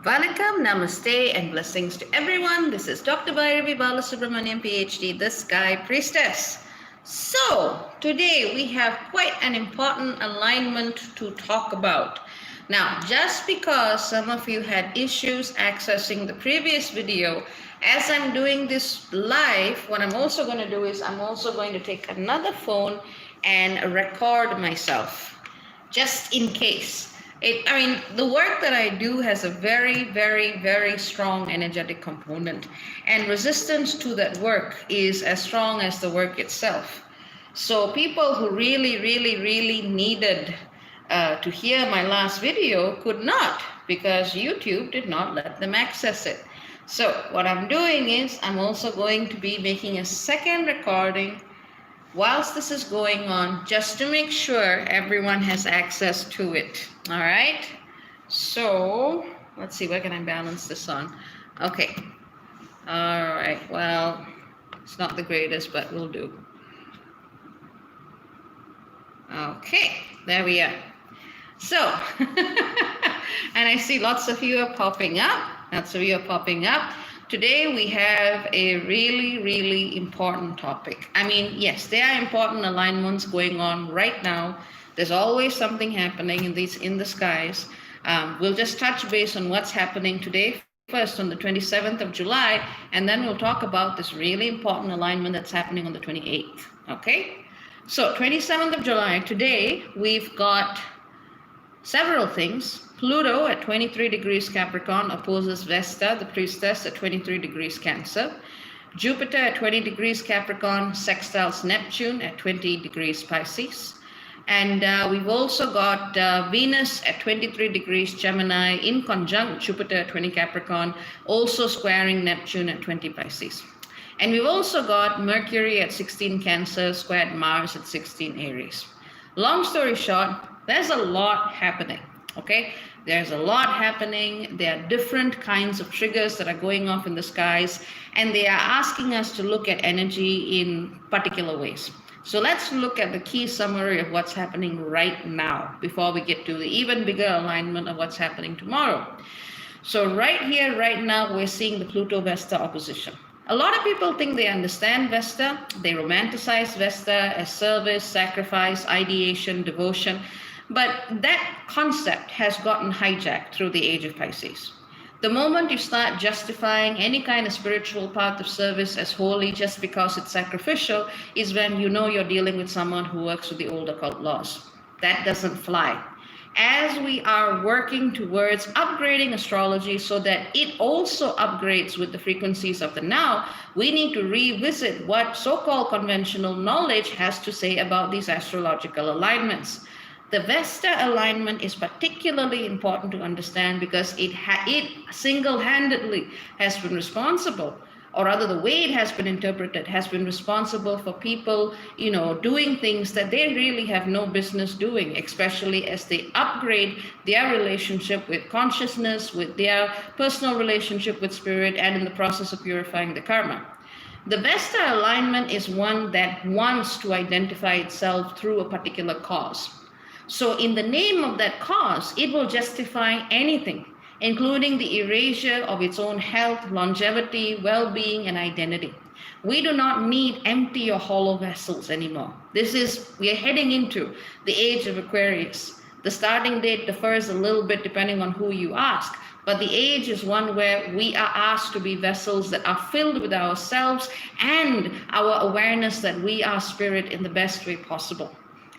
Vanakkam, Namaste, and blessings to everyone. This is Dr. Bhairavi Balasubramanian, PhD, the Sky Priestess. So, today we have quite an important alignment to talk about. Now, just because some of you had issues accessing the previous video, as I'm doing this live, what I'm also going to do is I'm also going to take another phone and record myself, just in case. The work that I do has a very, very, very strong energetic component, and resistance to that work is as strong as the work itself. So people who really needed to hear my last video could not, because YouTube did not let them access it. So what I'm doing is I'm also going to be making a second recording whilst this is going on, just to make sure everyone has access to it. All right, so let's see, where can I balance this on? Okay, all right, well, it's not the greatest, but we'll do. Okay, there we are. So, and I see lots of you are popping up. Today we have a really important topic. Yes, there are important alignments going on right now. There's always something happening in the skies. We'll just touch base on what's happening today, first on the 27th of July, and then we'll talk about this really important alignment that's happening on the 28th, okay? So 27th of July, today we've got several things. Pluto at 23 degrees Capricorn opposes Vesta, the priestess, at 23 degrees Cancer. Jupiter at 20 degrees Capricorn sextiles Neptune at 20 degrees Pisces. And we've also got Venus at 23 degrees Gemini in conjunct Jupiter at 20 Capricorn, also squaring Neptune at 20 Pisces. And we've also got Mercury at 16 Cancer squared Mars at 16 Aries. Long story short, there's a lot happening, okay? There's a lot happening. There are different kinds of triggers that are going off in the skies, and they are asking us to look at energy in particular ways. So let's look at the key summary of what's happening right now before we get to the even bigger alignment of what's happening tomorrow. So right here, right now, we're seeing the Pluto-Vesta opposition. A lot of people think they understand Vesta. They romanticize Vesta as service, sacrifice, ideation, devotion. But that concept has gotten hijacked through the age of Pisces. The moment you start justifying any kind of spiritual path of service as holy just because it's sacrificial is when you know you're dealing with someone who works with the old occult laws. That doesn't fly. As we are working towards upgrading astrology so that it also upgrades with the frequencies of the now, we need to revisit what so-called conventional knowledge has to say about these astrological alignments. The Vesta alignment is particularly important to understand because it single-handedly has been responsible, or rather the way it has been interpreted has been responsible for people, doing things that they really have no business doing, especially as they upgrade their relationship with consciousness, with their personal relationship with spirit, and in the process of purifying the karma. The Vesta alignment is one that wants to identify itself through a particular cause. So in the name of that cause, it will justify anything, including the erasure of its own health, longevity, well-being, and identity. We do not need empty or hollow vessels anymore. We are heading into the Age of Aquarius. The starting date differs a little bit depending on who you ask, but the age is one where we are asked to be vessels that are filled with ourselves and our awareness that we are spirit in the best way possible.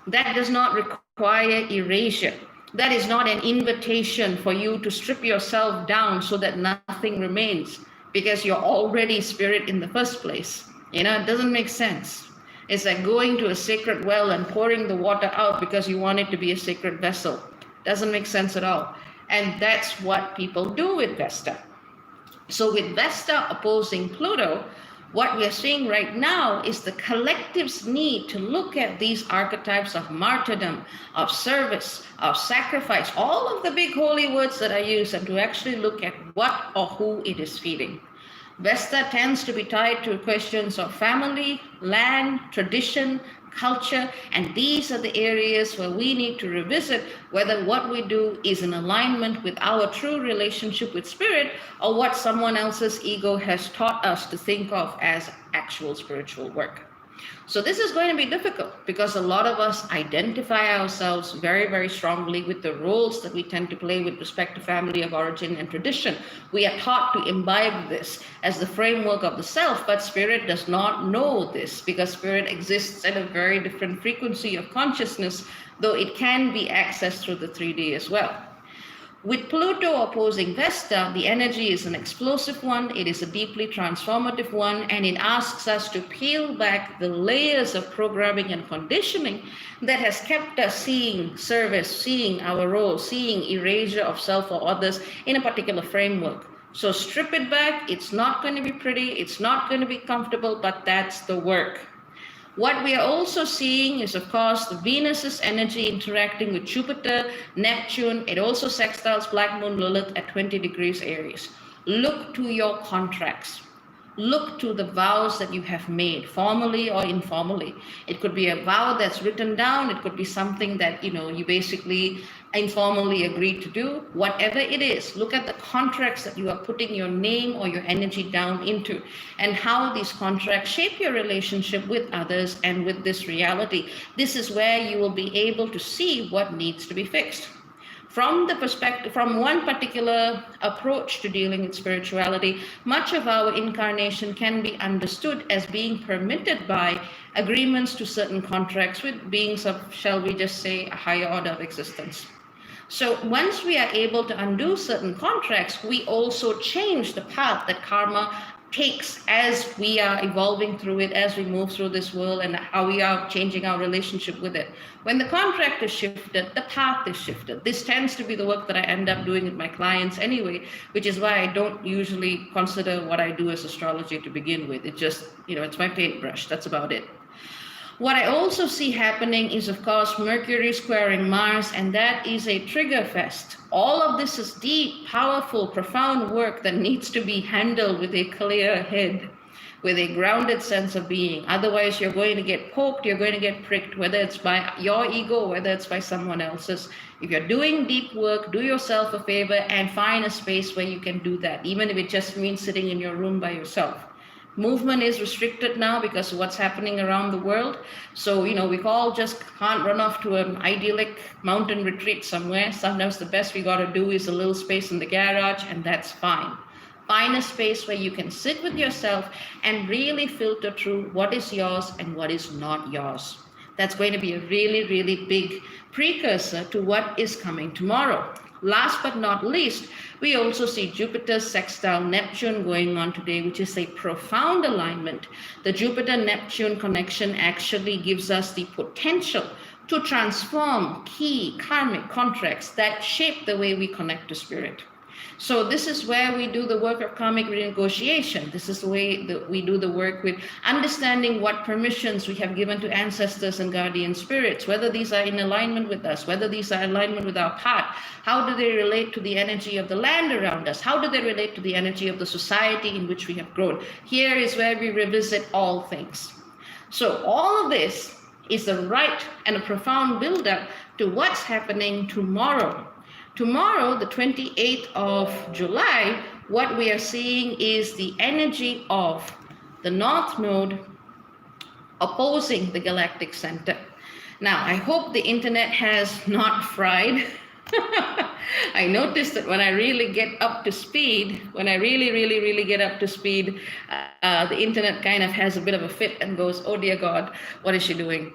That does not require erasure. That is not an invitation for you to strip yourself down so that nothing remains, because you're already spirit in the first place. It doesn't make sense. It's like going to a sacred well and pouring the water out because you want it to be a sacred vessel. Doesn't make sense at all. And that's what people do with Vesta. So with Vesta opposing Pluto, what we are seeing right now is the collective's need to look at these archetypes of martyrdom, of service, of sacrifice, all of the big holy words that are used, and to actually look at what or who it is feeding. Vesta tends to be tied to questions of family, land, tradition, culture, and these are the areas where we need to revisit whether what we do is in alignment with our true relationship with spirit or what someone else's ego has taught us to think of as actual spiritual work. So this is going to be difficult because a lot of us identify ourselves very, very strongly with the roles that we tend to play with respect to family of origin and tradition. We are taught to imbibe this as the framework of the self, but spirit does not know this because spirit exists at a very different frequency of consciousness, though it can be accessed through the 3D as well. With Pluto opposing Vesta, the energy is an explosive one, it is a deeply transformative one, and it asks us to peel back the layers of programming and conditioning that has kept us seeing service, seeing our role, seeing erasure of self or others in a particular framework. So strip it back, it's not going to be pretty, it's not going to be comfortable, but that's the work. What we are also seeing is, of course, the Venus's energy interacting with Jupiter, Neptune. It also sextiles Black Moon Lilith at 20 degrees Aries. Look to your contracts. Look to the vows that you have made, formally or informally. It could be a vow that's written down. It could be something that, you basically informally agreed to do. Whatever it is, look at the contracts that you are putting your name or your energy down into and how these contracts shape your relationship with others and with this reality. This is where you will be able to see what needs to be fixed. From the perspective, from one particular approach to dealing with spirituality, much of our incarnation can be understood as being permitted by agreements to certain contracts with beings of, shall we just say, a higher order of existence. So once we are able to undo certain contracts, we also change the path that karma takes as we are evolving through it, as we move through this world, and how we are changing our relationship with it. When the contract is shifted, the path is shifted. This tends to be the work that I end up doing with my clients anyway, which is why I don't usually consider what I do as astrology to begin with. It just, it's my paintbrush. That's about it. What I also see happening is, of course, Mercury squaring Mars, and that is a trigger fest. All of this is deep, powerful, profound work that needs to be handled with a clear head, with a grounded sense of being. Otherwise, you're going to get poked, you're going to get pricked, whether it's by your ego or whether it's by someone else's. If you're doing deep work, do yourself a favor and find a space where you can do that, even if it just means sitting in your room by yourself. Movement is restricted now because of what's happening around the world. So, we all just can't run off to an idyllic mountain retreat somewhere. Sometimes the best we got to do is a little space in the garage, and that's fine. Find a space where you can sit with yourself and really filter through what is yours and what is not yours. That's going to be a really, really big precursor to what is coming tomorrow. Last but not least, we also see Jupiter sextile Neptune going on today, which is a profound alignment. The Jupiter-Neptune connection actually gives us the potential to transform key karmic contracts that shape the way we connect to spirit. So this is where we do the work of karmic renegotiation. This is the way that we do the work with understanding what permissions we have given to ancestors and guardian spirits, whether these are in alignment with us, whether these are in alignment with our path. How do they relate to the energy of the land around us? How do they relate to the energy of the society in which we have grown? Here is where we revisit all things. So all of this is the right and a profound build-up to what's happening tomorrow. Tomorrow, the 28th of July, what we are seeing is the energy of the North Node opposing the Galactic Center. Now, I hope the internet has not fried. I noticed that when I really get up to speed, the internet kind of has a bit of a fit and goes, oh dear God, what is she doing?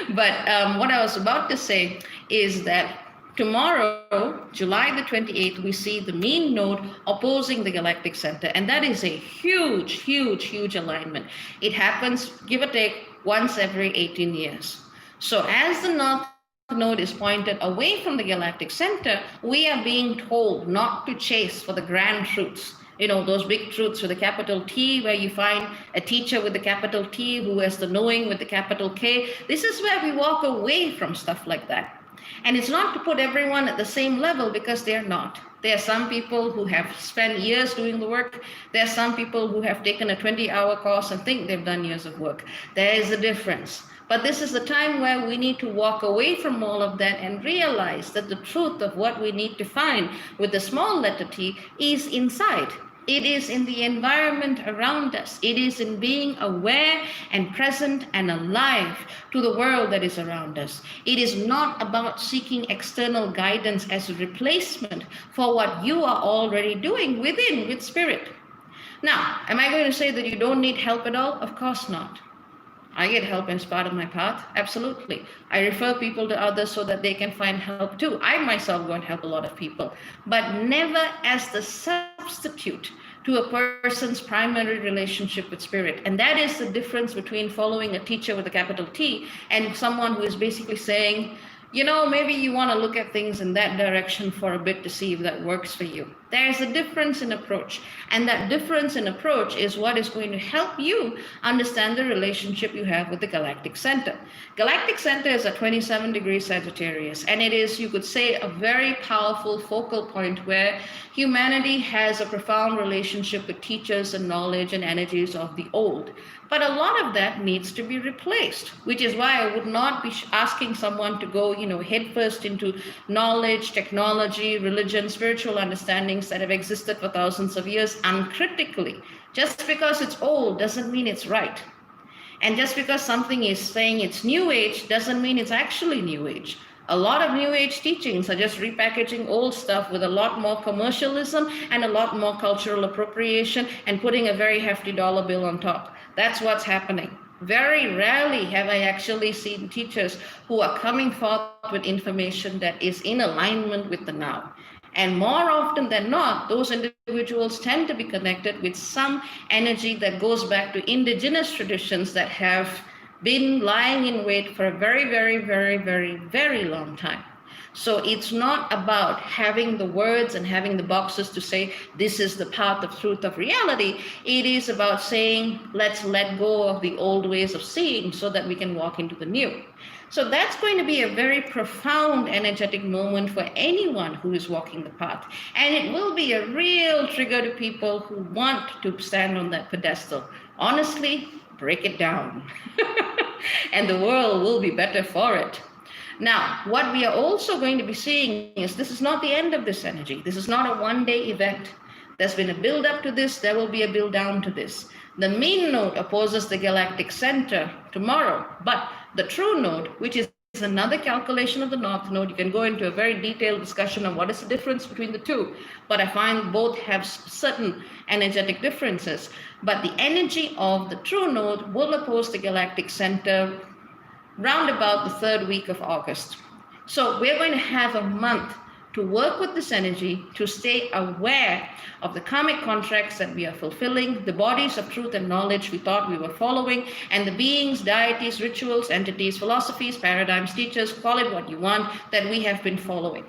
But what I was about to say is that tomorrow, July the 28th, we see the mean node opposing the galactic center. And that is a huge, huge, huge alignment. It happens, give or take, once every 18 years. So as the North Node is pointed away from the galactic center, we are being told not to chase for the grand truths. Those big truths with a capital T, where you find a teacher with the capital T who has the knowing with the capital K. This is where we walk away from stuff like that. And it's not to put everyone at the same level, because they're not. There are some people who have spent years doing the work. There are some people who have taken a 20-hour course and think they've done years of work. There is a difference. But this is the time where we need to walk away from all of that and realize that the truth of what we need to find with the small letter T is inside. It is in the environment around us. It is in being aware and present and alive to the world that is around us. It is not about seeking external guidance as a replacement for what you are already doing within with spirit. Now, am I going to say that you don't need help at all? Of course not. I get help as part of my path, absolutely. I refer people to others so that they can find help too. I myself go and help a lot of people, but never as the substitute to a person's primary relationship with spirit. And that is the difference between following a teacher with a capital T and someone who is basically saying, you know, maybe you want to look at things in that direction for a bit to see if that works for you. There's a difference in approach. And that difference in approach is what is going to help you understand the relationship you have with the Galactic Center. Galactic Center is at 27 degrees Sagittarius. And it is, you could say, a very powerful focal point where humanity has a profound relationship with teachers and knowledge and energies of the old. But a lot of that needs to be replaced, which is why I would not be asking someone to go, headfirst into knowledge, technology, religion, spiritual understandings that have existed for thousands of years uncritically. Just because it's old doesn't mean it's right. And just because something is saying it's New Age doesn't mean it's actually New Age. A lot of New Age teachings are just repackaging old stuff with a lot more commercialism and a lot more cultural appropriation and putting a very hefty dollar bill on top. That's what's happening. Very rarely have I actually seen teachers who are coming forth with information that is in alignment with the now. And more often than not, those individuals tend to be connected with some energy that goes back to indigenous traditions that have been lying in wait for a very, very, very, very, very long time. So it's not about having the words and having the boxes to say, this is the path of truth of reality. It is about saying, let's let go of the old ways of seeing so that we can walk into the new. So that's going to be a very profound energetic moment for anyone who is walking the path. And it will be a real trigger to people who want to stand on that pedestal. Honestly, break it down. And the world will be better for it. Now, what we are also going to be seeing is this is not the end of this energy. This is not a one-day event. There's been a build up to this. There will be a build down to this. The mean node opposes the galactic center tomorrow, but the true node, which is another calculation of the north node, you can go into a very detailed discussion of what is the difference between the two, but I find both have certain energetic differences. But the energy of the true node will oppose the galactic center round about the third week of August. So we're going to have a month to work with this energy, to stay aware of the karmic contracts that we are fulfilling, the bodies of truth and knowledge we thought we were following, and the beings, deities, rituals, entities, philosophies, paradigms, teachers, call it what you want, that we have been following.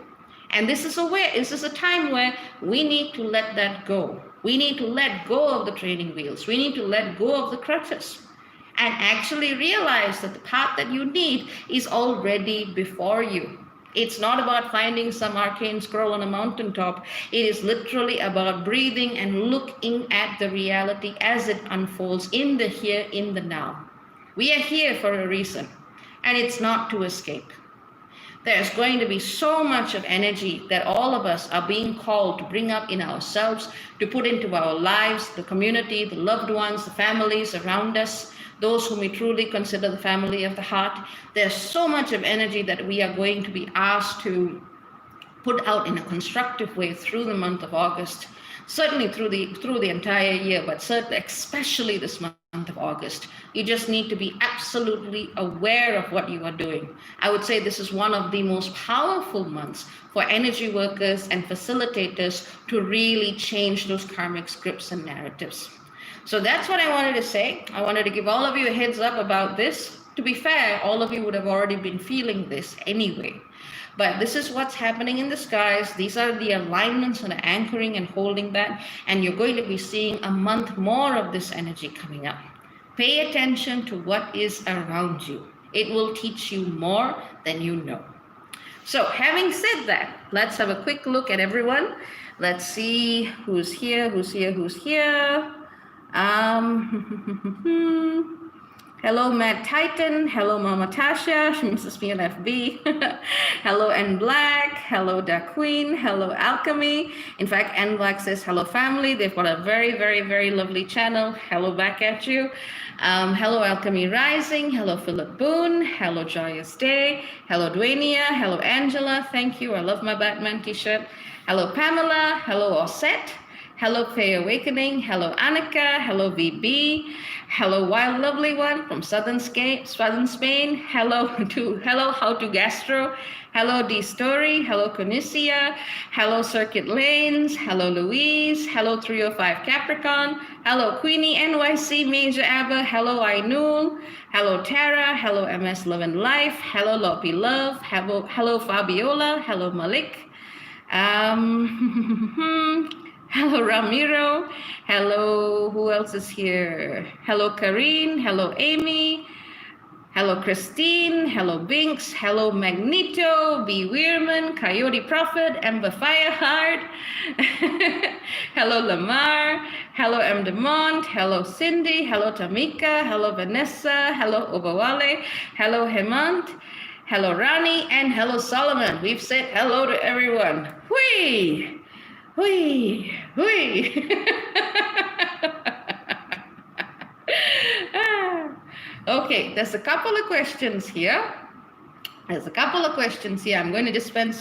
And this is a time where we need to let that go. We need to let go of the training wheels. We need to let go of the crutches and actually realize that the path that you need is already before you. It's not about finding some arcane scroll on a mountaintop. It is literally about breathing and looking at the reality as it unfolds in the here, in the now. We are here for a reason, and it's not to escape. There's going to be so much of energy that all of us are being called to bring up in ourselves, to put into our lives, the community, the loved ones, the families around us, those whom we truly consider the family of the heart. There's so much of energy that we are going to be asked to put out in a constructive way through the month of August, certainly through the entire year, but certainly especially this month of August. You just need to be absolutely aware of what you are doing. I would say this is one of the most powerful months for energy workers and facilitators to really change those karmic scripts and narratives. So that's what I wanted to say. I wanted to give all of you a heads up about this. To be fair, all of you would have already been feeling this anyway. But this is what's happening in the skies. These are the alignments and anchoring and holding that. And you're going to be seeing a month more of this energy coming up. Pay attention to what is around you. It will teach you more than you know. So having said that, let's have a quick look at everyone. Let's see who's here, who's here, who's here. Hello, Mad Titan. Hello, Mama Tasha, Mrs. PNFB. Hello, N Black. Hello, Da Queen. Hello, Alchemy. In fact, N Black says, hello, family. They've got a very, very, very lovely channel. Hello back at you. Hello, Alchemy Rising. Hello, Philip Boone. Hello, Joyous Day. Hello, Dwania. Hello, Angela. Thank you. I love my Batman t-shirt. Hello, Pamela. Hello, Osset. Hello, Faye Awakening. Hello, Annika. Hello, VB. Hello, Wild Lovely One from Southern Spain. Hello, How to Gastro. Hello, D Story. Hello, Conicia. Hello, Circuit Lanes. Hello, Louise. Hello, 305 Capricorn. Hello, Queenie NYC Major Abba. Hello, Ainul. Hello, Tara. Hello, MS Love and Life. Hello, Loppy Love. Hello, Fabiola. Hello, Malik. Hello, Ramiro. Hello, who else is here? Hello, Karine. Hello, Amy. Hello, Christine. Hello, Binks. Hello, Magneto, B. Weirman, Coyote Prophet, Ember Fireheart. Hello, Lamar. Hello, M. Demont. Hello, Cindy. Hello, Tamika. Hello, Vanessa. Hello, Obawale. Hello, Hemant. Hello, Rani. And hello, Solomon. We've said hello to everyone. Whee! Whee! Whee! Okay, there's a couple of questions here. I'm going to just spend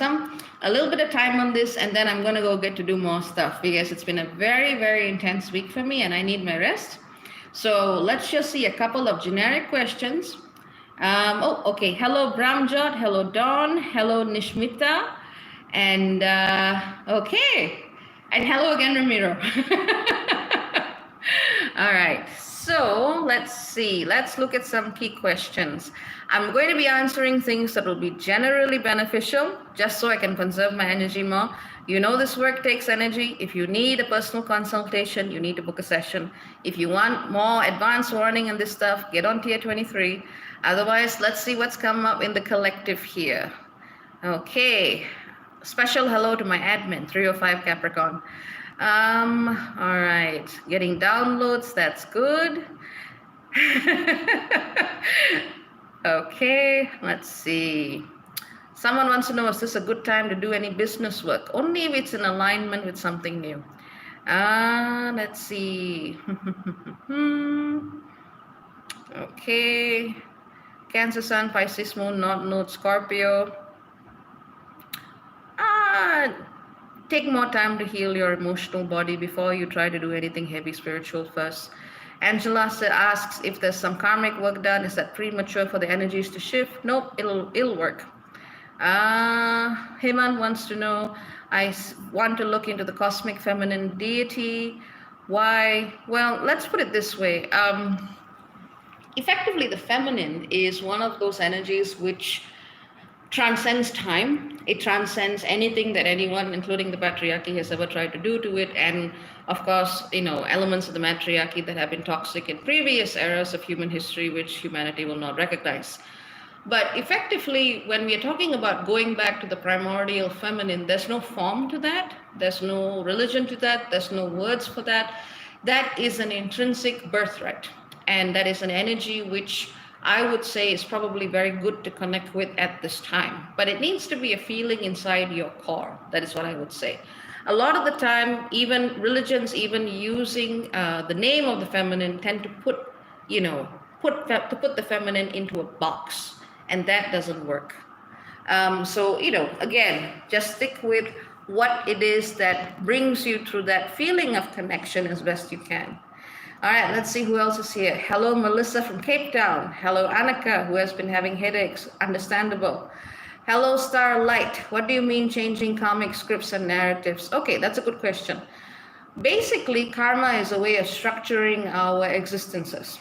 a little bit of time on this, and then I'm going to go get to do more stuff because it's been a very, very intense week for me and I need my rest. So let's just see a couple of generic questions. Okay. Hello, Bramjot. Hello, Dawn. Hello, Nishmita. And okay. And hello again, Ramiro. All right. So let's see. Let's look at some key questions. I'm going to be answering things that will be generally beneficial, just so I can conserve my energy more. You know, this work takes energy. If you need a personal consultation, you need to book a session. If you want more advanced warning and this stuff, get on tier 23. Otherwise, let's see what's come up in the collective here. Okay. Special hello to my admin, 305 Capricorn. All right, getting downloads, that's good. Okay, let's see. Someone wants to know, is this a good time to do any business work? Only if it's in alignment with something new. Let's see. Okay. Cancer Sun, Pisces Moon, North Node, Scorpio. Take more time to heal your emotional body before you try to do anything heavy spiritual first. Angela asks if there's some karmic work done. Is that premature for the energies to shift? Nope, it'll work. Heman wants to know, I want to look into the cosmic feminine deity. Why? Well, let's put it this way. Effectively, the feminine is one of those energies which transcends time. It transcends anything that anyone, including the patriarchy, has ever tried to do to it. And of course, you know, elements of the matriarchy that have been toxic in previous eras of human history, which humanity will not recognize. But effectively, when we are talking about going back to the primordial feminine, there's no form to that. There's no religion to that. There's no words for that. That is an intrinsic birthright. And that is an energy which I would say is probably very good to connect with at this time, but it needs to be a feeling inside your core. That is what I would say. A lot of the time, even religions, even using the name of the feminine, tend to put the feminine into a box, and that doesn't work. So, you know, again, just stick with what it is that brings you through that feeling of connection as best you can. All right, let's see who else is here. Hello, Melissa from Cape Town. Hello, Annika, who has been having headaches. Understandable. Hello, Starlight. What do you mean changing karmic scripts and narratives? Okay, that's a good question. Basically, karma is a way of structuring our existences.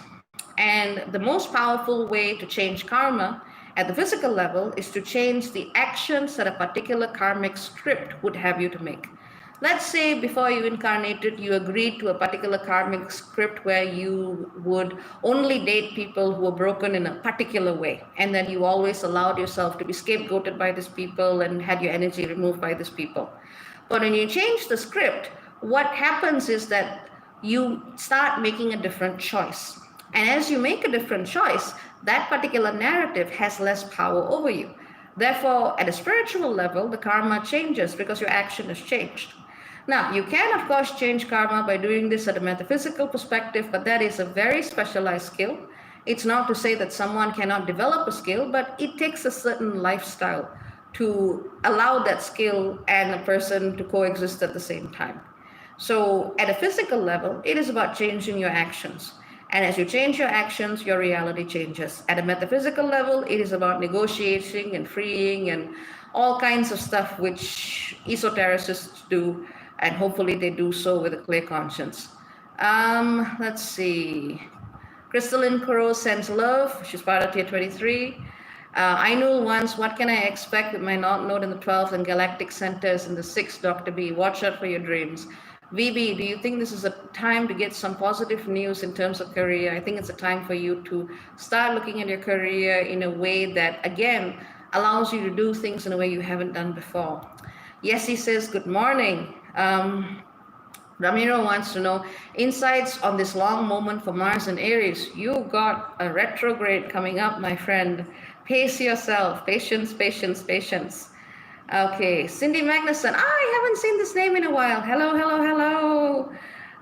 And the most powerful way to change karma at the physical level is to change the actions that a particular karmic script would have you to make. Let's say before you incarnated, you agreed to a particular karmic script where you would only date people who were broken in a particular way. And then you always allowed yourself to be scapegoated by these people and had your energy removed by these people. But when you change the script, what happens is that you start making a different choice. And as you make a different choice, that particular narrative has less power over you. Therefore, at a spiritual level, the karma changes because your action has changed. Now, you can, of course, change karma by doing this at a metaphysical perspective, but that is a very specialized skill. It's not to say that someone cannot develop a skill, but it takes a certain lifestyle to allow that skill and a person to coexist at the same time. So, at a physical level, it is about changing your actions. And as you change your actions, your reality changes. At a metaphysical level, it is about negotiating and freeing and all kinds of stuff which esotericists do, and hopefully they do so with a clear conscience. Let's see. Crystalline Crow sends love. She's part of tier 23. I knew once, what can I expect with my node in the 12th and galactic centers in the 6th, Dr. B? Watch out for your dreams. VB, do you think this is a time to get some positive news in terms of career? I think it's a time for you to start looking at your career in a way that, again, allows you to do things in a way you haven't done before. Yes, he says, good morning. Ramiro wants to know, insights on this long moment for Mars and Aries. You got a retrograde coming up, my friend. Pace yourself. Patience, patience, patience. Okay, Cindy Magnuson. I haven't seen this name in a while. Hello, hello, hello.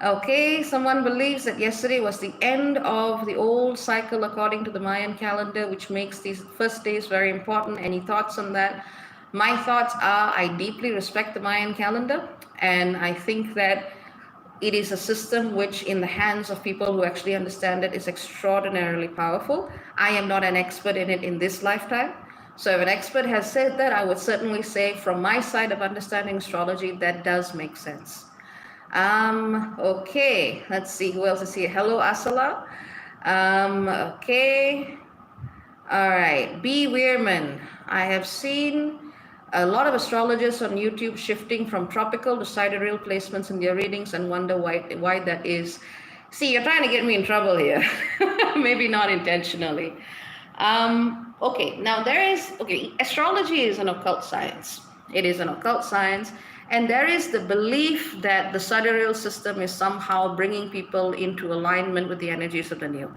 Okay, someone believes that yesterday was the end of the old cycle according to the Mayan calendar, which makes these first days very important. Any thoughts on that? My thoughts are, I deeply respect the Mayan calendar, and I think that it is a system which, in the hands of people who actually understand it, is extraordinarily powerful. I am not an expert in it in this lifetime. So if an expert has said that, I would certainly say from my side of understanding astrology, that does make sense. Okay, let's see who else is here. Hello, Asala. Okay. All right, B. Weirman. I have seen a lot of astrologers on YouTube shifting from tropical to sidereal placements in their readings and wonder why that is. See, you're trying to get me in trouble here. Maybe not intentionally. Okay, now astrology is an occult science. It is an occult science, and there is the belief that the sidereal system is somehow bringing people into alignment with the energies of the new.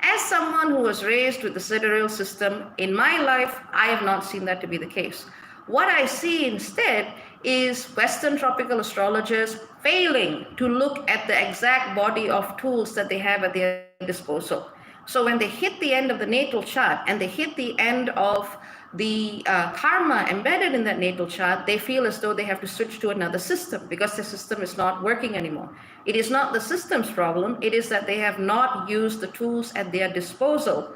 As someone who was raised with the sidereal system, in my life, I have not seen that to be the case. What I see instead is Western tropical astrologers failing to look at the exact body of tools that they have at their disposal. So when they hit the end of the natal chart and they hit the end of the karma embedded in that natal chart, they feel as though they have to switch to another system because the system is not working anymore. It is not the system's problem. It is that they have not used the tools at their disposal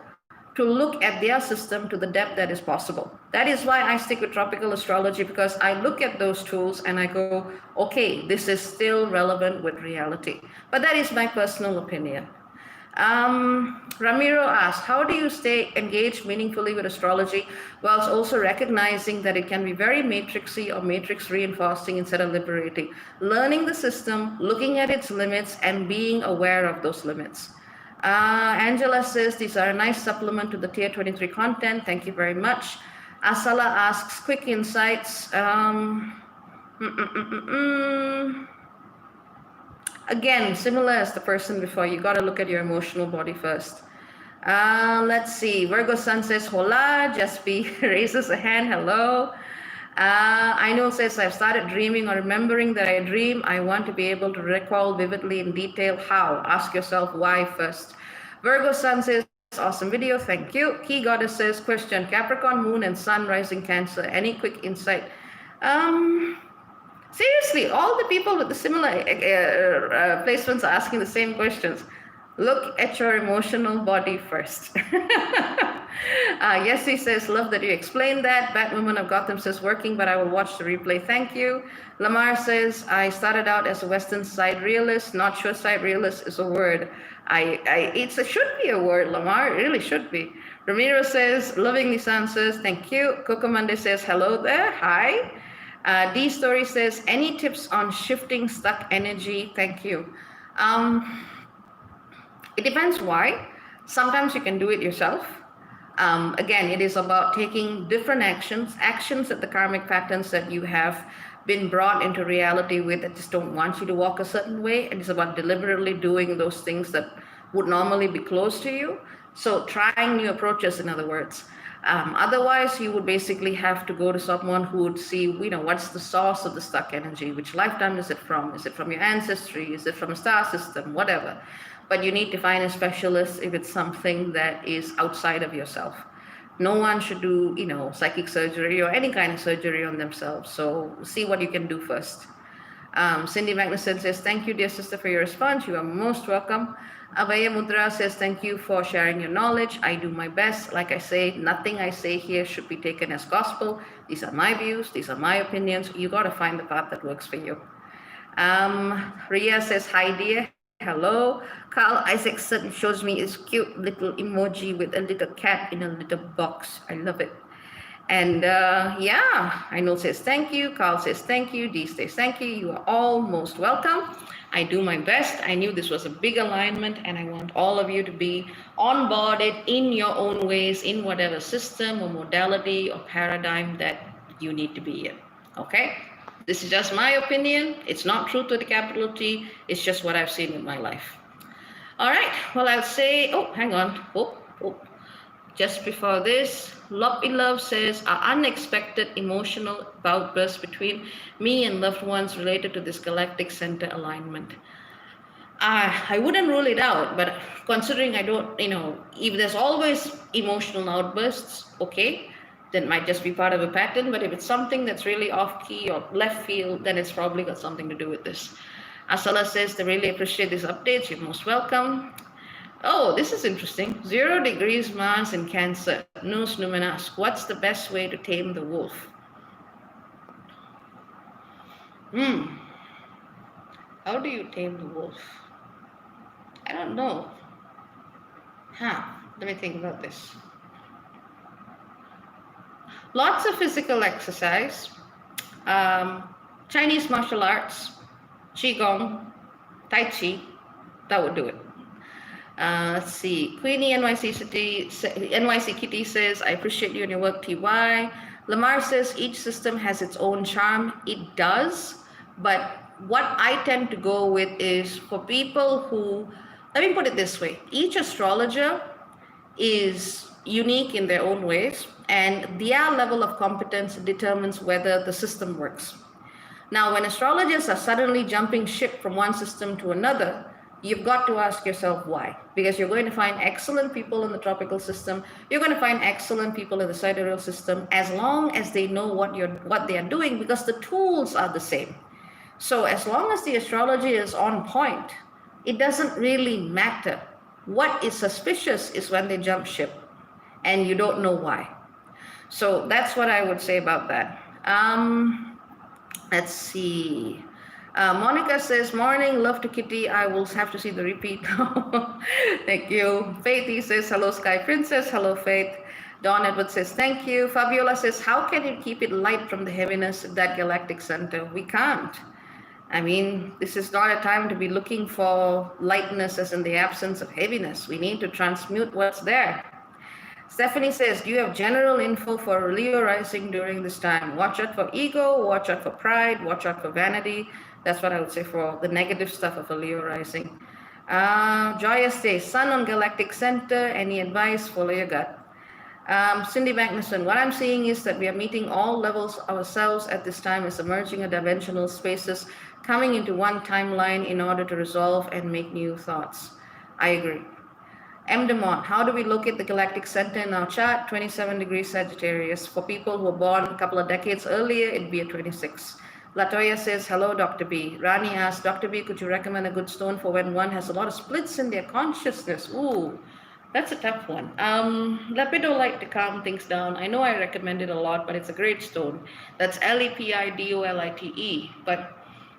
to look at their system to the depth that is possible. That is why I stick with tropical astrology, because I look at those tools and I go, okay, this is still relevant with reality. But that is my personal opinion. Ramiro asks, how do you stay engaged meaningfully with astrology whilst also recognizing that it can be very matrixy or matrix reinforcing instead of liberating? Learning the system, looking at its limits, and being aware of those limits. Angela says, these are a nice supplement to the tier 23 content. Thank you very much. Asala asks, quick insights. Again, similar as the person before, you got to look at your emotional body first. Let's see. Virgo Sun says, hola. Jaspi raises a hand. Hello. Ainul says, I've started dreaming or remembering that I dream. I want to be able to recall vividly in detail. How? Ask yourself why first. Virgo Sun says, awesome video. Thank you. Key Goddess says, question, Capricorn, Moon, and Sun rising Cancer. Any quick insight? Seriously, all the people with the similar placements are asking the same questions. Look at your emotional body first. Yes, he says, love that you explained that. Batwoman of Gotham says, working, but I will watch the replay. Thank you. Lamar says, I started out as a Western side realist. Not sure side realist is a word. It should be a word, Lamar. It really should be. Ramiro says, loving these answers. Thank you. Coco Monday says, hello there. Hi. D Story says, any tips on shifting stuck energy? Thank you. It depends why. Sometimes you can do it yourself. Again, it is about taking different actions that the karmic patterns that you have been brought into reality with that just don't want you to walk a certain way. And it's about deliberately doing those things that would normally be close to you. So trying new approaches, in other words. Otherwise, you would basically have to go to someone who would see, what's the source of the stuck energy? Which lifetime is it from? Is it from your ancestry? Is it from a star system? Whatever. But you need to find a specialist if it's something that is outside of yourself. No one should do, psychic surgery or any kind of surgery on themselves. So see what you can do first. Cindy Magnuson says, thank you, dear sister, for your response. You are most welcome. Abhaya Mudra says, thank you for sharing your knowledge. I do my best. Like I say, nothing I say here should be taken as gospel. These are my views. These are my opinions. You got to find the path that works for you. Ria says, hi, dear. Hello. Carl Isaacson shows me his cute little emoji with a little cat in a little box. I love it. And I know says thank you. Carl says thank you. Dee says thank you. You are all most welcome. I do my best. I knew this was a big alignment, and I want all of you to be onboarded in your own ways, in whatever system or modality or paradigm that you need to be in. Okay? This is just my opinion. It's not truth with a capital T. It's just what I've seen in my life. All right. Well, I'll say, hang on. Just before this, Loppy Love says, unexpected emotional outbursts between me and loved ones related to this galactic center alignment. I wouldn't rule it out, but considering I don't, if there's always emotional outbursts, okay, that might just be part of a pattern. But if it's something that's really off key or left field, then it's probably got something to do with this. Asala says, they really appreciate these updates. You're most welcome. Oh, this is interesting. 0 degrees Mars in Cancer. Nus Numenas. What's the best way to tame the wolf? How do you tame the wolf? I don't know. Let me think about this. Lots of physical exercise, Chinese martial arts, Qigong, Tai Chi, that would do it. Let's see. Queenie NYC Kitty says, I appreciate you and your work, TY. Lamar says, each system has its own charm. It does. But what I tend to go with is for people who, let me put it this way. Each astrologer is unique in their own ways, and their level of competence determines whether the system works. Now, when astrologers are suddenly jumping ship from one system to another, you've got to ask yourself why. Because you're going to find excellent people in the tropical system. You're going to find excellent people in the sidereal system, as long as they know what they are doing, because the tools are the same. So as long as the astrology is on point, it doesn't really matter. What is suspicious is when they jump ship and you don't know why. So that's what I would say about that. Let's see. Monica says, morning, love to Kitty. I will have to see the repeat now. Thank you. Faithy says, hello, Sky Princess. Hello, Faith. Dawn Edward says, thank you. Fabiola says, how can you keep it light from the heaviness of that galactic center? We can't. I mean, this is not a time to be looking for lightness as in the absence of heaviness. We need to transmute what's there. Stephanie says, do you have general info for Leo rising during this time? Watch out for ego, watch out for pride, watch out for vanity. That's what I would say for the negative stuff of a Leo rising. Joya says, Sun on Galactic Center, any advice? Follow your gut. Cindy Magnuson, what I'm seeing is that we are meeting all levels ourselves at this time as emerging dimensional spaces coming into one timeline in order to resolve and make new thoughts. I agree. M. Demont, how do we locate the galactic center in our chart? 27 degrees Sagittarius. For people who were born a couple of decades earlier, it'd be a 26. Latoya says, hello, Dr. B. Rani asks, Dr. B, could you recommend a good stone for when one has a lot of splits in their consciousness? Ooh, that's a tough one. Lepidolite to calm things down. I know I recommend it a lot, but it's a great stone. That's Lepidolite. But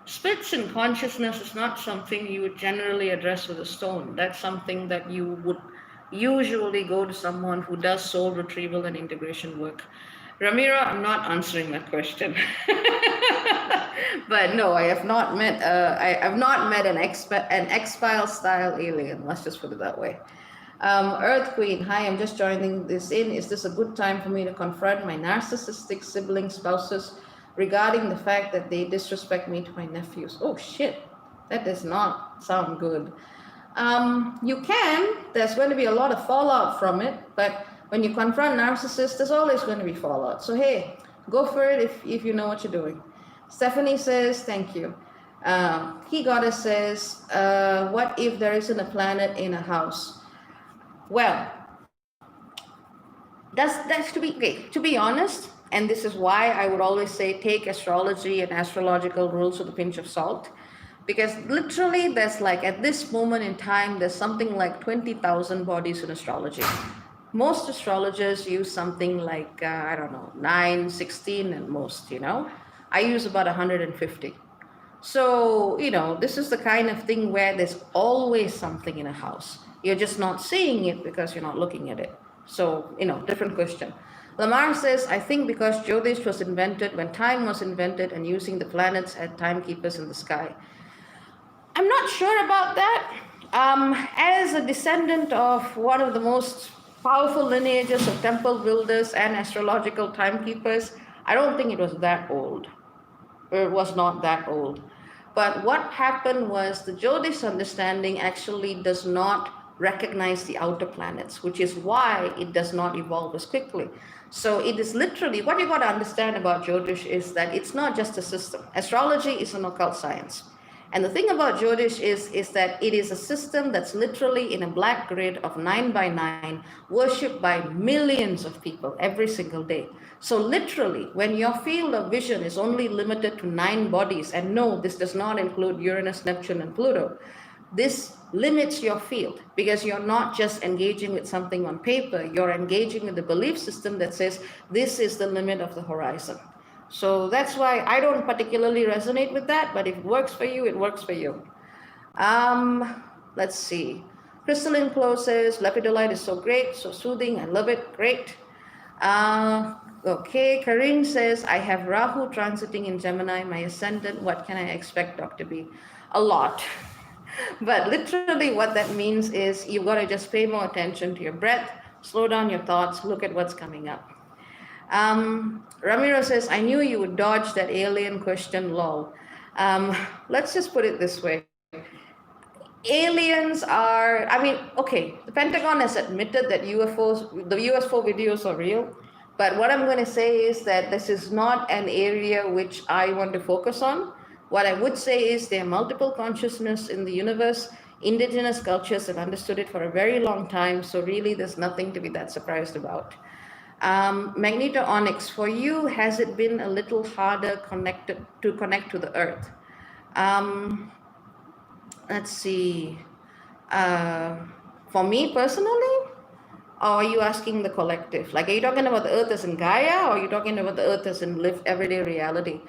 splits in consciousness is not something you would generally address with a stone. That's something that you would usually go to someone who does soul retrieval and integration work. Ramira, I'm not answering that question. But no, I have not met. I've not met an X-File style alien. Let's just put it that way. Earth Queen, hi. I'm just joining this in. Is this a good time for me to confront my narcissistic sibling spouses regarding the fact that they disrespect me to my nephews? Oh shit, that does not sound good. You can. There's going to be a lot of fallout from it, but when you confront narcissists, there's always going to be fallout. So hey, go for it if you know what you're doing. Stephanie says, thank you. He Goddess says, what if there isn't a planet in a house? Well, that's to be honest, and this is why I would always say take astrology and astrological rules with a pinch of salt. Because literally there's like, at this moment in time, there's something like 20,000 bodies in astrology. Most astrologers use something like, I don't know, 9, 16 at most, you know. I use about 150. So, you know, this is the kind of thing where there's always something in a house. You're just not seeing it because you're not looking at it. So, you know, different question. Lamar says, I think because Jyotish was invented when time was invented and using the planets as timekeepers in the sky. I'm not sure about that. As a descendant of one of the most powerful lineages of temple builders and astrological timekeepers, I don't think it was that old. It was not that old. But what happened was the Jyotish understanding actually does not recognize the outer planets, which is why it does not evolve as quickly. So it is literally, what you got to understand about Jyotish is that it's not just a system. Astrology is an occult science. And the thing about Jyotish is that it is a system that's literally in a black grid of 9 by 9, worshipped by millions of people every single day. So literally, when your field of vision is only limited to 9 bodies, and no, this does not include Uranus, Neptune, and Pluto, this limits your field because you're not just engaging with something on paper, you're engaging with the belief system that says this is the limit of the horizon. So that's why I don't particularly resonate with that, but if it works for you, it works for you. Let's see. Crystalline Close says, lepidolite is so great, so soothing, I love it, great. Okay, Karine says, I have Rahu transiting in Gemini, my ascendant, what can I expect, Dr. B? A lot. But literally what that means is you've got to just pay more attention to your breath, slow down your thoughts, look at what's coming up. Ramiro says, I knew you would dodge that alien question, lol. Let's just put it this way. Aliens are, I mean, okay, the Pentagon has admitted that UFOs, the UFO videos are real. But what I'm going to say is that this is not an area which I want to focus on. What I would say is there are multiple consciousness in the universe. Indigenous cultures have understood it for a very long time. So really, there's nothing to be that surprised about. Magneto Onyx, for you, has it been a little harder to connect to the Earth? Let's see. For me personally, or are you asking the collective? Like, are you talking about the Earth as in Gaia, or are you talking about the Earth as in live everyday reality?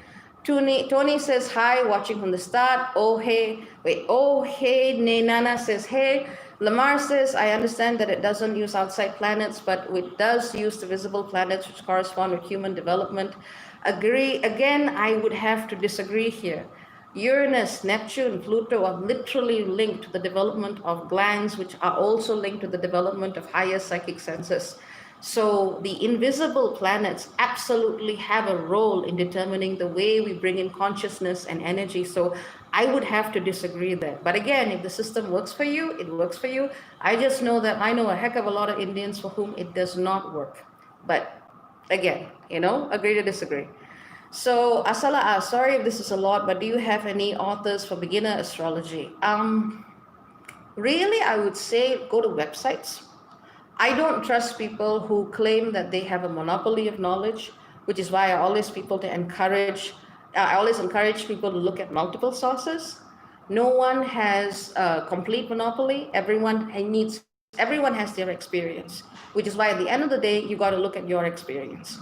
Tony says hi, watching from the start. Oh hey, Nenana says hey. Lamar says, I understand that it doesn't use outside planets, but it does use the visible planets which correspond with human development. Agree. Again, I would have to disagree here. Uranus, Neptune, Pluto are literally linked to the development of glands, which are also linked to the development of higher psychic senses. So the invisible planets absolutely have a role in determining the way we bring in consciousness and energy. So I would have to disagree there. But again, if the system works for you, it works for you. I just know that I know a heck of a lot of Indians for whom it does not work. But again, you know, agree to disagree. So Asala asks, sorry if this is a lot, but do you have any authors for beginner astrology? Really, I would say go to websites. I don't trust people who claim that they have a monopoly of knowledge, which is why I always encourage people to look at multiple sources. No one has a complete monopoly. Everyone has their experience, which is why at the end of the day, you got to look at your experience.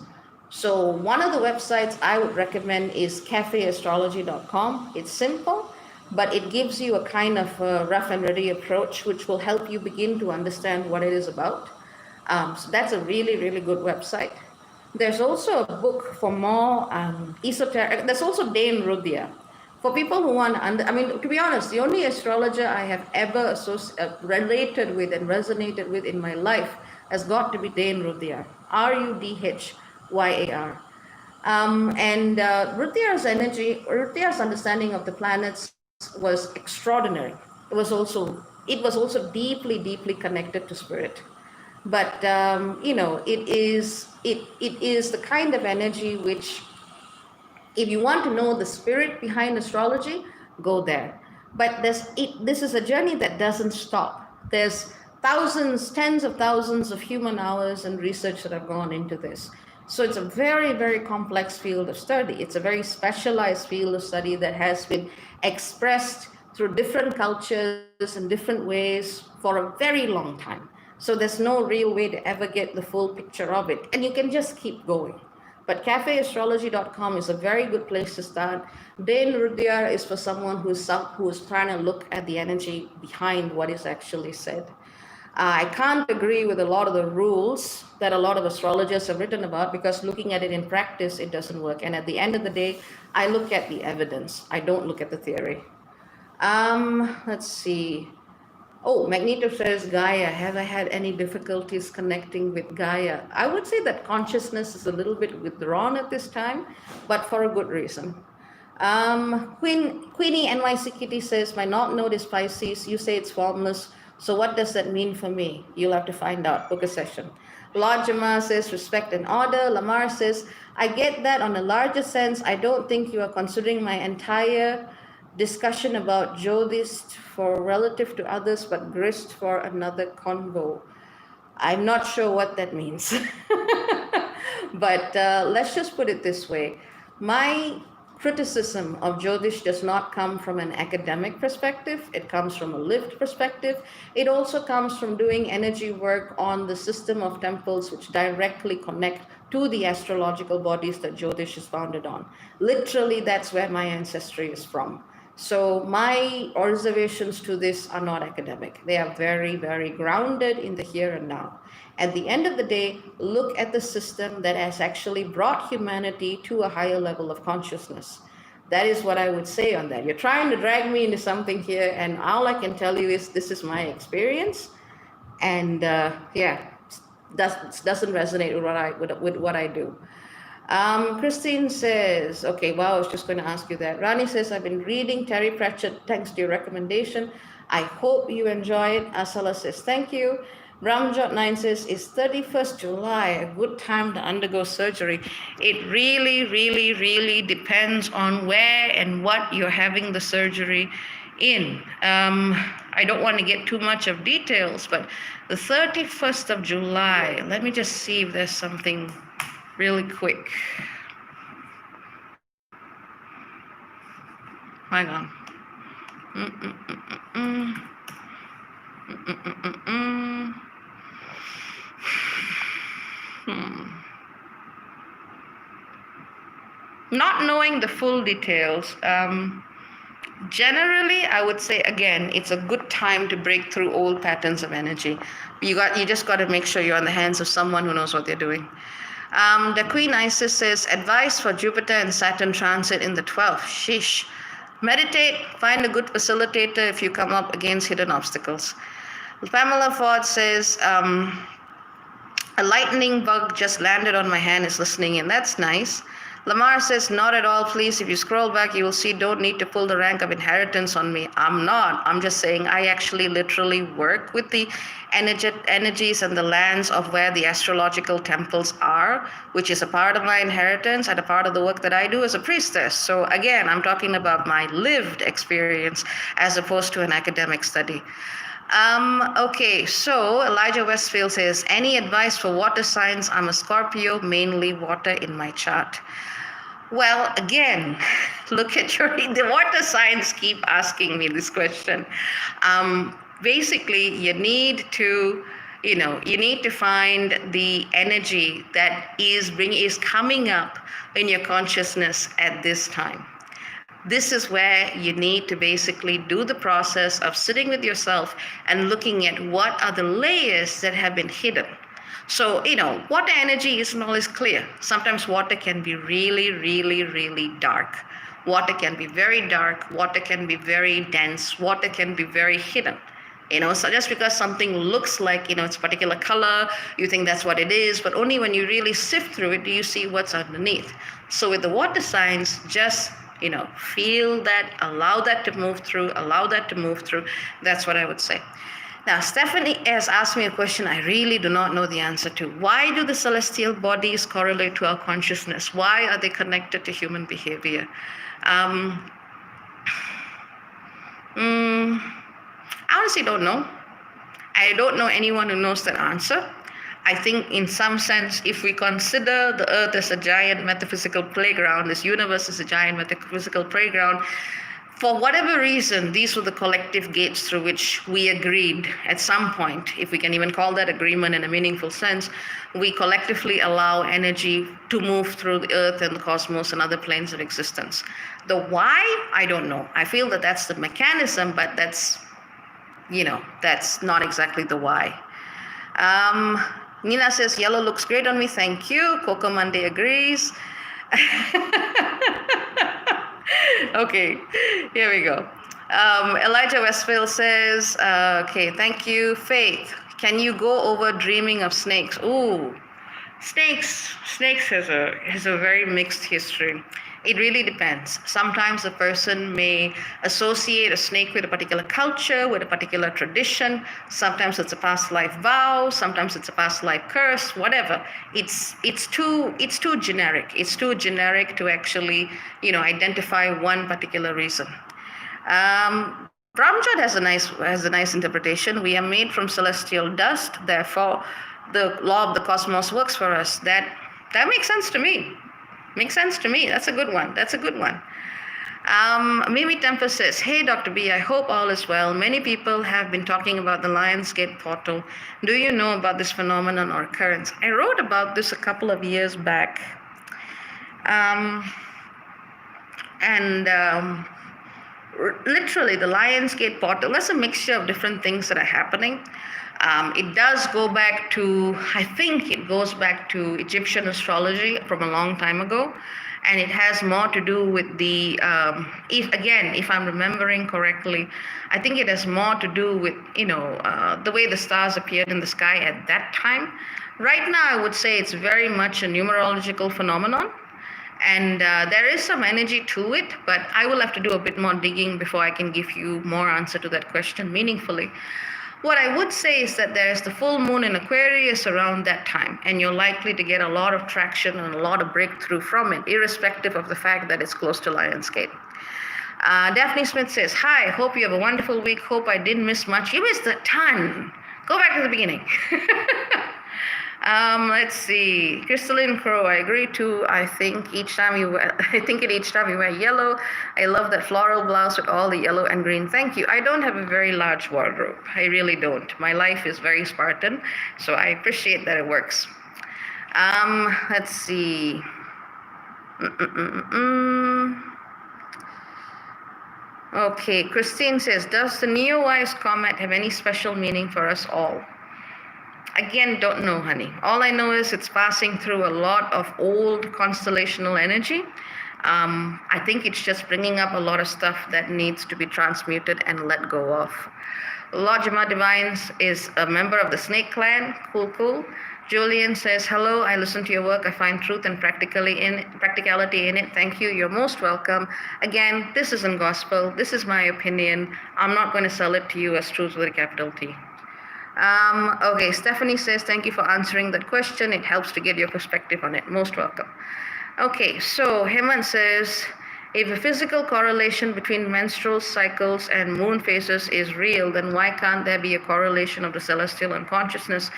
So one of the websites I would recommend is cafeastrology.com. It's simple, but it gives you a kind of rough and ready approach, which will help you begin to understand what it is about. So that's a really, really good website. There's also a book for more esoteric. There's also Dane Rudhyar. For people who want, I mean, to be honest, the only astrologer I have ever related with and resonated with in my life has got to be Dane Rudhyar, Rudhyar. And Rudhyar's understanding of the planets was extraordinary. It was also deeply, deeply connected to spirit. But it is the kind of energy which, if you want to know the spirit behind astrology, go there. But this is a journey that doesn't stop. There's thousands, tens of thousands of human hours and research that have gone into this. So it's a very, very complex field of study. It's a very specialized field of study that has been expressed through different cultures in different ways for a very long time. So there's no real way to ever get the full picture of it. And you can just keep going. But cafeastrology.com is a very good place to start. Dane Rudhyar is for someone who is trying to look at the energy behind what is actually said. I can't agree with a lot of the rules that a lot of astrologers have written about, because looking at it in practice, it doesn't work. And at the end of the day, I look at the evidence. I don't look at the theory. Let's see. Oh, Magneto says, Gaia, have I had any difficulties connecting with Gaia? I would say that consciousness is a little bit withdrawn at this time, but for a good reason. Queenie NYC Kitty says, my North Node is Pisces. You say it's formless. So what does that mean for me? You'll have to find out. Book a session. Lord Jamar says, respect and order. Lamar says, I get that on a larger sense. I don't think you are considering my entire discussion about Jyotish for relative to others, but grist for another convo. I'm not sure what that means. But let's just put it this way. My criticism of Jyotish does not come from an academic perspective. It comes from a lived perspective. It also comes from doing energy work on the system of temples which directly connect to the astrological bodies that Jyotish is founded on. Literally, that's where my ancestry is from. So my observations to this are not academic. They are very, very grounded in the here and now. At the end of the day, look at the system that has actually brought humanity to a higher level of consciousness. That is what I would say on that. You're trying to drag me into something here, and all I can tell you is this is my experience. And doesn't resonate with what I do. Christine says, okay, wow, I was just going to ask you that. Rani says, I've been reading Terry Pratchett. Thanks to your recommendation. I hope you enjoy it. Asala says, thank you. Ramjot9 says, is 31st July a good time to undergo surgery? It really, really, really depends on where and what you're having the surgery in. I don't want to get too much of details, but the 31st of July, let me just see if there's something really quick. Hang on. Not knowing the full details, generally, I would say, again, it's a good time to break through old patterns of energy. You just got to make sure you're in the hands of someone who knows what they're doing. The Queen Isis says, advice for Jupiter and Saturn transit in the 12th. Sheesh. Meditate, find a good facilitator if you come up against hidden obstacles. Pamela Ford says, a lightning bug just landed on my hand, is listening in. That's nice. Lamar says, not at all, please. If you scroll back, you will see, don't need to pull the rank of inheritance on me. I'm not. I'm just saying I actually literally work with the energies and the lands of where the astrological temples are, which is a part of my inheritance and a part of the work that I do as a priestess. So again, I'm talking about my lived experience as opposed to an academic study. Okay, so Elijah Westfield says, any advice for water signs? I'm a Scorpio, mainly water in my chart. Well, again, look at the water signs keep asking me this question. Basically, you need to find the energy that is coming up in your consciousness at this time. This is where you need to basically do the process of sitting with yourself and looking at what are the layers that have been hidden. So, water energy isn't always clear. Sometimes water can be really, really, really dark. Water can be very dark, water can be very dense, water can be very hidden. So just because something looks like, it's a particular color, you think that's what it is, but only when you really sift through it do you see what's underneath. So with the water signs, just, feel that, allow that to move through, That's what I would say. Now, Stephanie has asked me a question I really do not know the answer to. Why do the celestial bodies correlate to our consciousness? Why are they connected to human behavior? I honestly don't know. I don't know anyone who knows that answer. I think in some sense, if we consider the earth as a giant metaphysical playground, this universe is a giant metaphysical playground, for whatever reason, these were the collective gates through which we agreed at some point, if we can even call that agreement in a meaningful sense, we collectively allow energy to move through the earth and the cosmos and other planes of existence. The why, I don't know. I feel that that's the mechanism, but that's not exactly the why. Nina says, yellow looks great on me, thank you. Coco Monday agrees. Okay, here we go. Elijah Westfield says, okay, thank you. Faith, can you go over dreaming of snakes? Ooh, snakes has a very mixed history. It really depends. Sometimes a person may associate a snake with a particular culture, with a particular tradition. Sometimes it's a past life vow. Sometimes it's a past life curse. Whatever. It's too generic. It's too generic to actually identify one particular reason. Ramjot has a nice interpretation. We are made from celestial dust. Therefore, the law of the cosmos works for us. That makes sense to me. That's a good one. Mimi Tempest says, hey, Dr. B, I hope all is well. Many people have been talking about the Lionsgate portal. Do you know about this phenomenon or occurrence? I wrote about this a couple of years back. Literally, the Lionsgate portal, that's a mixture of different things that are happening. It does go back to, I think it goes back to Egyptian astrology from a long time ago. And it has more to do with the, if I'm remembering correctly, I think it has more to do with, the way the stars appeared in the sky at that time. Right now, I would say it's very much a numerological phenomenon. And there is some energy to it, but I will have to do a bit more digging before I can give you more answer to that question meaningfully. What I would say is that there's the full moon in Aquarius around that time, and you're likely to get a lot of traction and a lot of breakthrough from it, irrespective of the fact that it's close to Lionsgate. Daphne Smith says, hi, hope you have a wonderful week. Hope I didn't miss much. You missed a ton. Go back to the beginning. Let's see. Crystalline Crow, I agree too. I think each time you wear yellow. I love that floral blouse with all the yellow and green. Thank you. I don't have a very large wardrobe. I really don't. My life is very Spartan, so I appreciate that it works. Let's see. Okay, Christine says, does the Neowise comet have any special meaning for us all? Again, don't know, honey. All I know is it's passing through a lot of old constellational energy. I think it's just bringing up a lot of stuff that needs to be transmuted and let go of. Lojima Divines is a member of the Snake Clan. Cool. Julian says, hello, I listen to your work. I find truth and practicality in it. Thank you. You're most welcome. Again, this isn't gospel. This is my opinion. I'm not going to sell it to you as truth with a capital T. Okay, Stephanie says, thank you for answering that question. It helps to get your perspective on it. Most welcome. Okay, so Hemant says, if a physical correlation between menstrual cycles and moon phases is real, then why can't there be a correlation of the celestial and consciousness?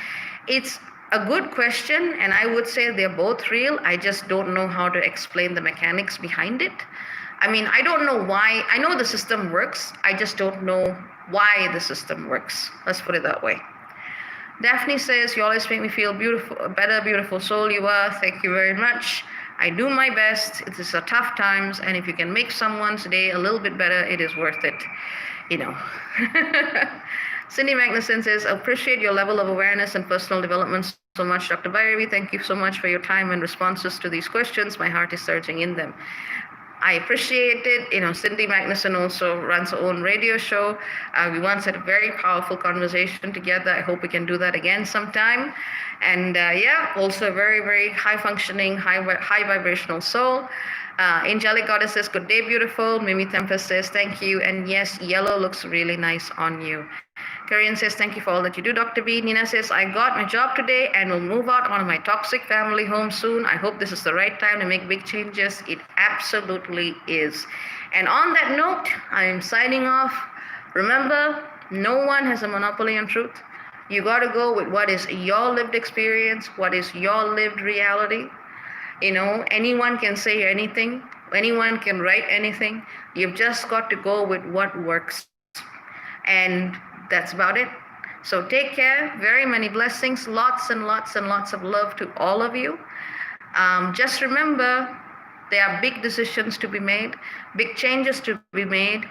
It's a good question, and I would say they're both real. I just don't know how to explain the mechanics behind it. I mean, I don't know why. I know the system works. I just don't know why the system works. Let's put it that way. Daphne says, you always make me feel better, beautiful soul you are. Thank you very much. I do my best. It is a tough times, and if you can make someone's day a little bit better, it is worth it. Cindy Magnuson says, appreciate your level of awareness and personal development so much, Dr. Bhairavi. Thank you so much for your time and responses to these questions. My heart is surging in them. I appreciate it. Cindy Magnuson also runs her own radio show. We once had a very powerful conversation together. I hope we can do that again sometime. And yeah, also a very, very high functioning, high vibrational soul. Angelic Goddess says, good day, beautiful. Mimi Tempest says, thank you. And yes, yellow looks really nice on you. Karian says, thank you for all that you do, Dr. B. Nina says, I got my job today and will move out of my toxic family home soon. I hope this is the right time to make big changes. It absolutely is. And on that note, I am signing off. Remember, no one has a monopoly on truth. You got to go with what is your lived experience, what is your lived reality. Anyone can say anything. Anyone can write anything. You've just got to go with what works. And that's about it. So take care. Very many blessings. Lots and lots and lots of love to all of you. Just remember, there are big decisions to be made, big changes to be made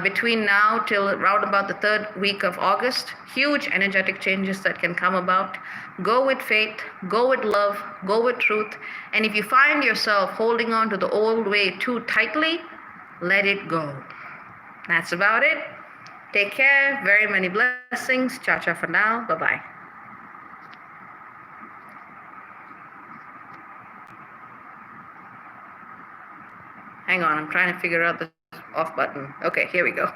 between now till around about the 3rd week of August. Huge energetic changes that can come about. Go with faith, go with love, go with truth. And if you find yourself holding on to the old way too tightly, let it go. That's about it. Take care. Very many blessings. Ciao, ciao for now. Bye-bye. Hang on, I'm trying to figure out the off button. Okay, here we go.